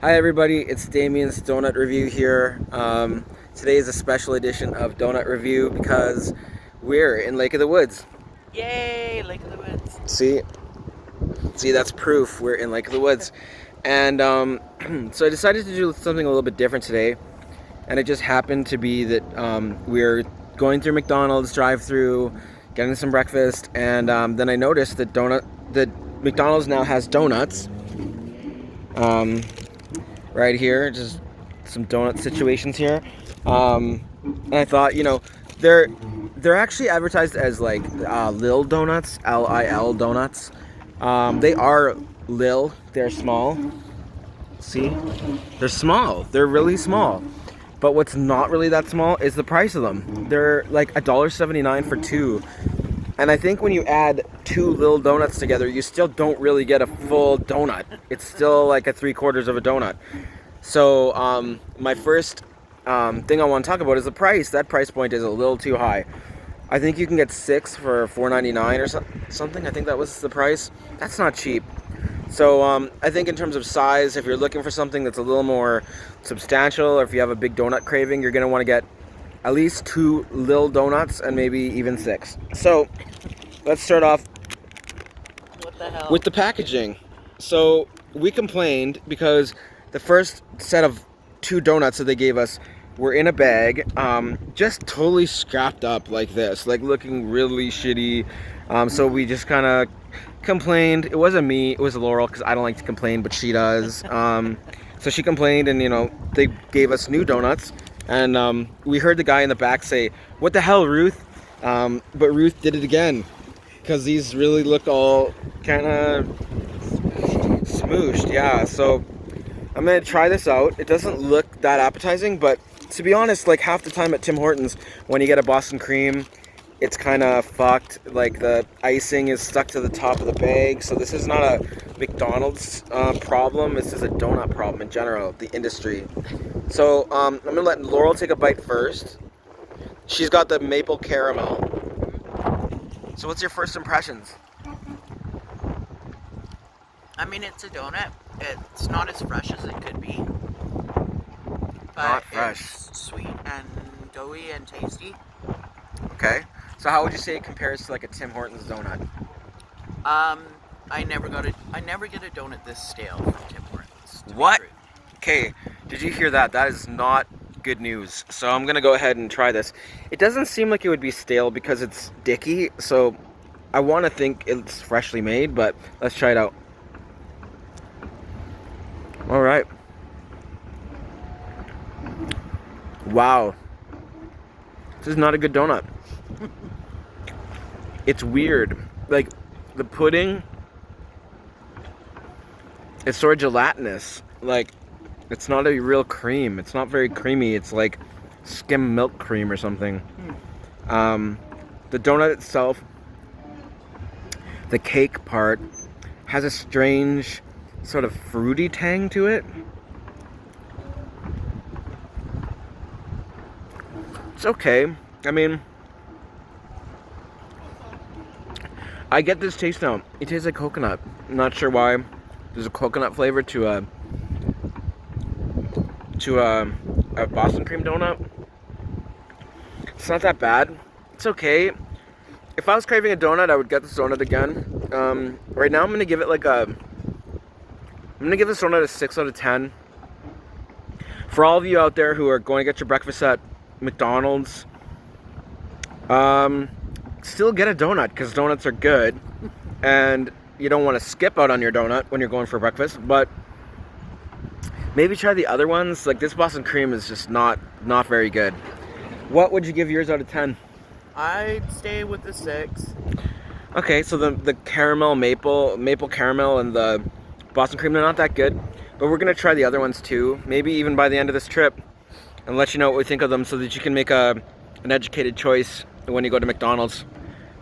Hi everybody, it's Damien's Donut Review here. Today is a special edition of Donut Review because we're in Lake of the Woods. Yay, Lake of the Woods. See, that's proof we're in Lake of the Woods. And so I decided to do something a little bit different today. And it just happened to be that we're going through McDonald's drive-through, getting some breakfast, and then I noticed that McDonald's now has donuts. Right here, just some donut situations here. And I thought, they're actually advertised as like Lil Donuts, Lil Donuts. They are Lil. They're small. See, they're small. They're really small. But what's not really that small is the price of them. They're like $1.79 for two. And I think when you add two Lil Donuts together, you still don't really get a full donut. It's still like a 3/4 of a donut. So my first thing I want to talk about is the price. That price point is a little too high. I think you can get 6 for $4.99 or something. I think that was the price. That's not cheap. So I think in terms of size, if you're looking for something that's a little more substantial, or if you have a big donut craving, you're going to want to get at least 2 Lil Donuts and maybe even 6. So let's start off What the hell? with the packaging. So we complained because the first set of 2 donuts that they gave us were in a bag, just totally scrapped up like this, like looking really shitty. So we just kind of complained. It wasn't me, it was Laurel, because I don't like to complain, but she does. So she complained, and they gave us new donuts. And we heard the guy in the back say, "What the hell, Ruth?" But Ruth did it again, because these really look all kind of smooshed. Yeah, so I'm gonna try this out. It doesn't look that appetizing, but to be honest, like half the time at Tim Hortons, when you get a Boston cream, it's kind of fucked. Like the icing is stuck to the top of the bag. So this is not a McDonald's problem. This is a donut problem in general, the industry. So I'm gonna let Laurel take a bite first. She's got the maple caramel. So what's your first impressions? I mean, it's a donut. It's not as fresh as it could be. But Not fresh. It's sweet and doughy and tasty. Okay. So how would you say it compares to like a Tim Hortons donut? I never get a donut this stale from Tim Hortons. To be What? true. Okay, did you hear that? That is not good news. So I'm gonna go ahead and try this. It doesn't seem like it would be stale because it's dicky, so I want to think it's freshly made, but let's try it out. All right. Wow. This is not a good donut. It's weird. Like, the pudding is sort of gelatinous. Like, it's not a real cream. It's not very creamy. It's like skim milk cream or something. The donut itself, the cake part, has a strange sort of fruity tang to it. It's okay. I mean, I get this taste now. It tastes like coconut. I'm not sure why. There's a coconut flavor to a Boston cream donut. It's not that bad. It's okay. If I was craving a donut, I would get this donut again. Right now, I'm gonna give this donut a 6 out of 10. For all of you out there who are going to get your breakfast at McDonald's, still get a donut because donuts are good, and you don't want to skip out on your donut when you're going for breakfast. But maybe try the other ones. Like this Boston cream is just not very good. What would you give yours out of 10? I'd stay with the 6. Okay, so the caramel, maple caramel, and the Boston cream, they're not that good. But we're gonna try the other ones too. Maybe even by the end of this trip, and let you know what we think of them, so that you can make an educated choice when you go to McDonald's.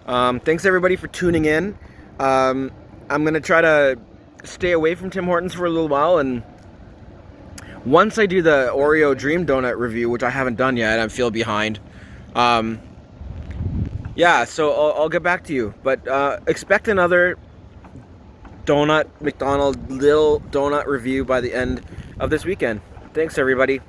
Thanks everybody for tuning in. I'm gonna try to stay away from Tim Hortons for a little while, and once I do the Oreo Dream Donut review, which I haven't done yet, I feel behind. Yeah, so I'll get back to you. But expect another McDonald's Lil Donut review by the end of this weekend. Thanks, everybody.